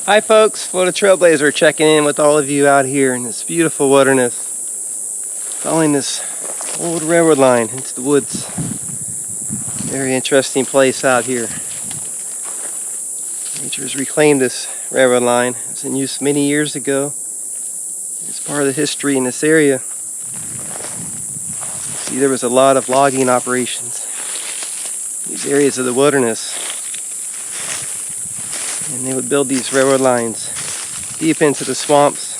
Hi folks, Florida Trailblazer checking in with all of you out here in this beautiful wilderness, following this old railroad line into the woods. Very interesting place out here. Nature has reclaimed this railroad line. It was in use many years ago. It's part of the history in this area. See, there was a lot of logging operations in these areas of the wilderness, and they would build these railroad lines deep into the swamps.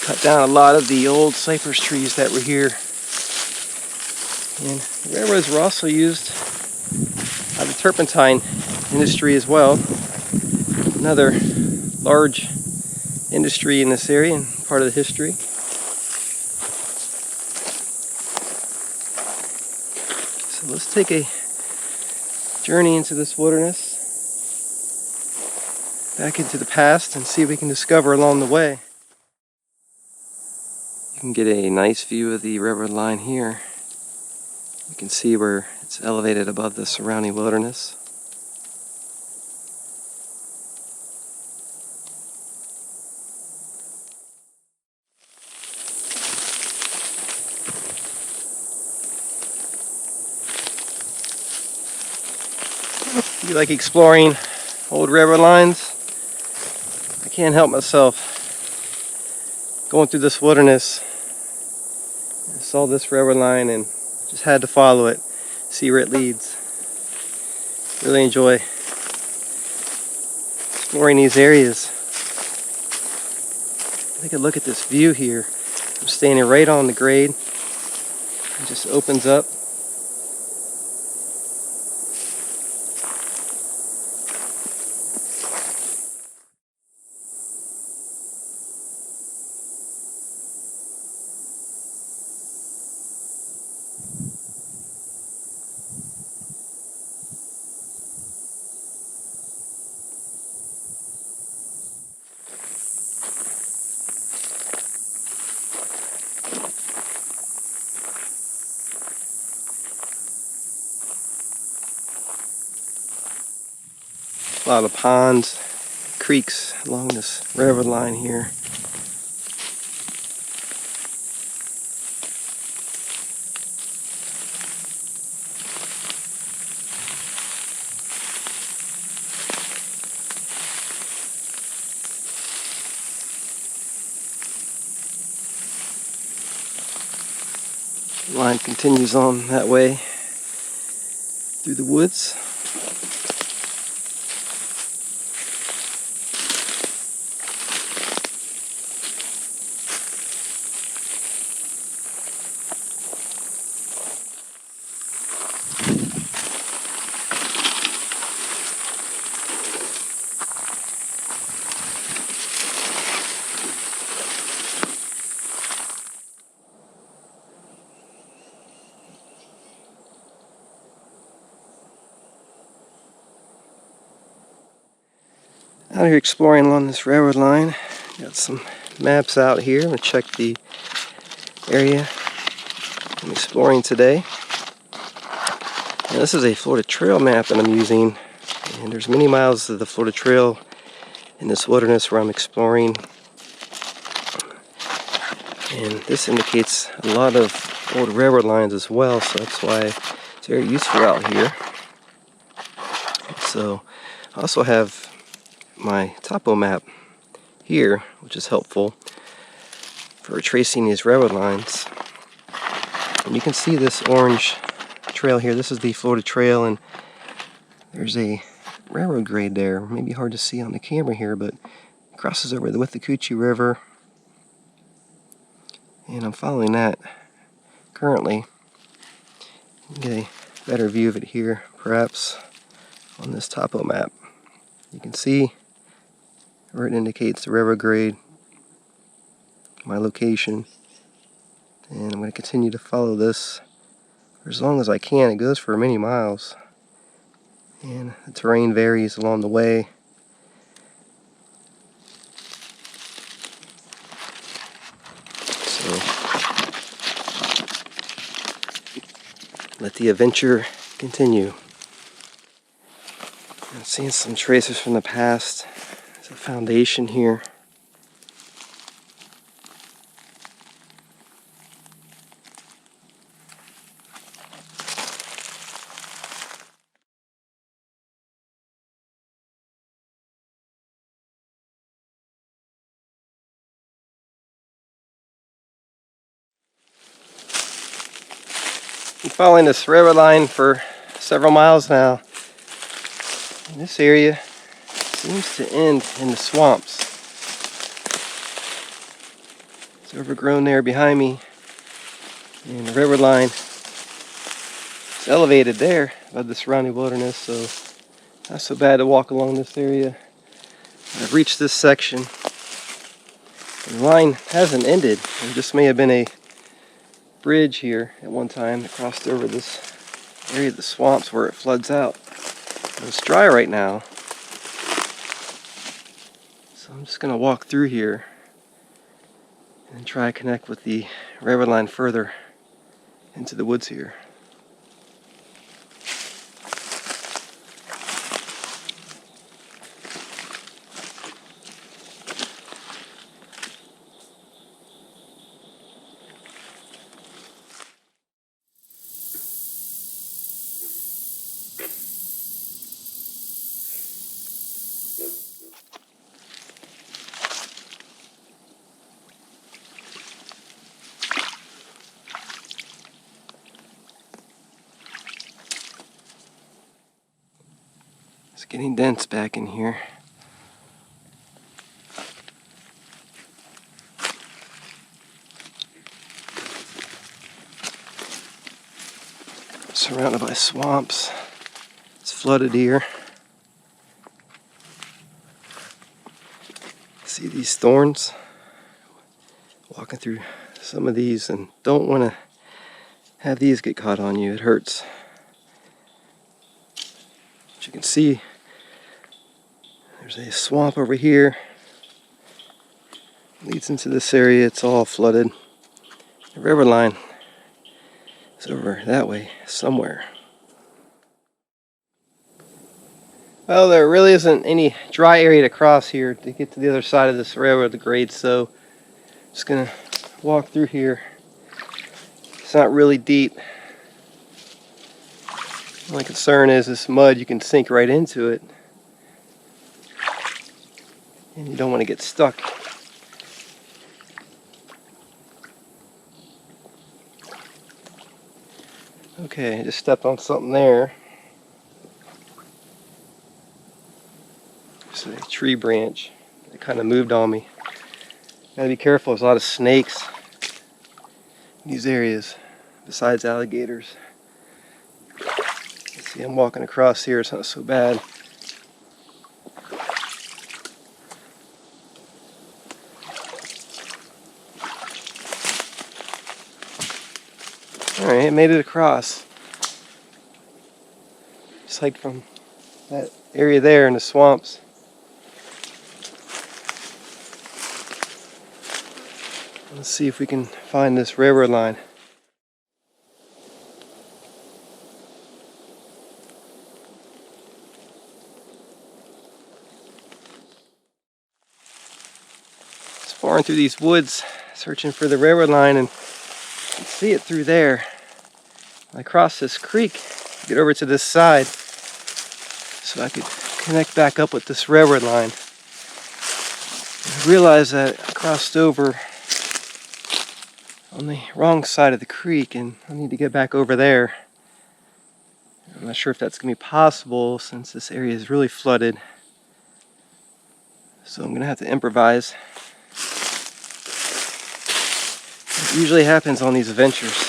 Cut down a lot of the old cypress trees that were here. And railroads were also used by the turpentine industry as well. Another large industry in this area and part of the history. So let's take a journey into this wilderness, back into the past, and see what we can discover along the way. You can get a nice view of the railroad line here. You can see where it's elevated above the surrounding wilderness. If you like exploring old railroad lines, I can't help myself. Going through this wilderness, I saw this railroad line and just had to follow it, see where it leads. Really enjoy exploring these areas. Take a look at this view here. I'm standing right on the grade. It just opens up. A lot of ponds, creeks along this railroad line here. The line continues on that way through the woods. Out here exploring along this railroad line. Got some maps out here. I'm going to check the area I'm exploring today. Now, this is a Florida Trail map that I'm using, and there's many miles of the Florida Trail in this wilderness where I'm exploring. And this indicates a lot of old railroad lines as well, so that's why it's very useful out here. So I also have my topo map here, which is helpful for tracing these railroad lines. And you can see this orange trail here. This is the Florida Trail, and there's a railroad grade there. Maybe hard to see on the camera here, but it crosses over with the Coochie River, and I'm following that currently. You can get a better view of it here, perhaps on this topo map. You can see where it indicates the railroad grade, my location, and I'm going to continue to follow this for as long as I can. It goes for many miles, and the terrain varies along the way. So let the adventure continue. I'm seeing some tracers from the past. There's a foundation here. I'm following this railroad line for several miles now. And this area seems to end in the swamps. It's overgrown there behind me. And the railroad line is elevated there above the surrounding wilderness, so not so bad to walk along this area. I've reached this section. The line hasn't ended. There just may have been a bridge here at one time that crossed over this area of the swamps where it floods out. It's dry right now, so I'm just going to walk through here and try to connect with the railroad line further into the woods here. It's getting dense back in here. Surrounded by swamps. It's flooded here. See these thorns? Walking through some of these, and don't want to have these get caught on you. It hurts. But you can see there's a swamp over here. Leads into this area. It's all flooded. The river line is over that way somewhere. Well, there really isn't any dry area to cross here to get to the other side of this railroad grade, so I'm just gonna walk through here. It's not really deep. My concern is this mud, you can sink right into it, and you don't want to get stuck. Okay, I just stepped on something there. It's a tree branch. It kind of moved on me. Gotta be careful, there's a lot of snakes in these areas, besides alligators. See, I'm walking across here, it's not so bad. Alright, I made it across. Just hiked from that area there in the swamps. Let's see if we can find this railroad line. Exploring through these woods, searching for the railroad line, and I can see it through there. I cross this creek, get over to this side, so I could connect back up with this railroad line. I realized that I crossed over on the wrong side of the creek, and I need to get back over there. I'm not sure if that's going to be possible since this area is really flooded. So I'm going to have to improvise. It usually happens on these adventures.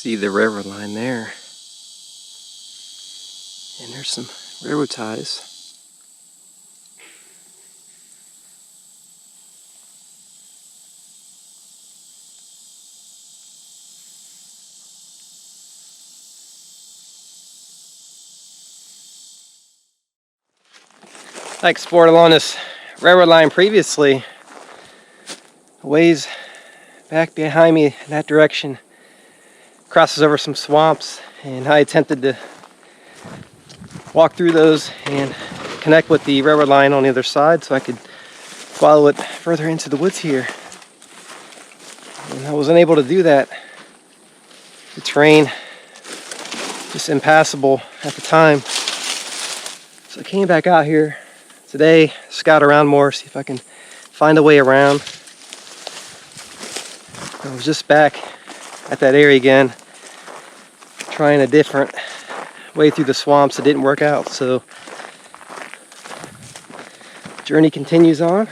see the railroad line there. And there's some railroad ties. I explored along this railroad line previously. A ways back behind me in that direction crosses over some swamps, and I attempted to walk through those and connect with the railroad line on the other side so I could follow it further into the woods here. And I wasn't able to do that. The terrain just impassable at the time. So I came back out here today, scout around more, see if I can find a way around. I was just back at that area again, trying a different way through the swamps. It didn't work out, so journey continues on.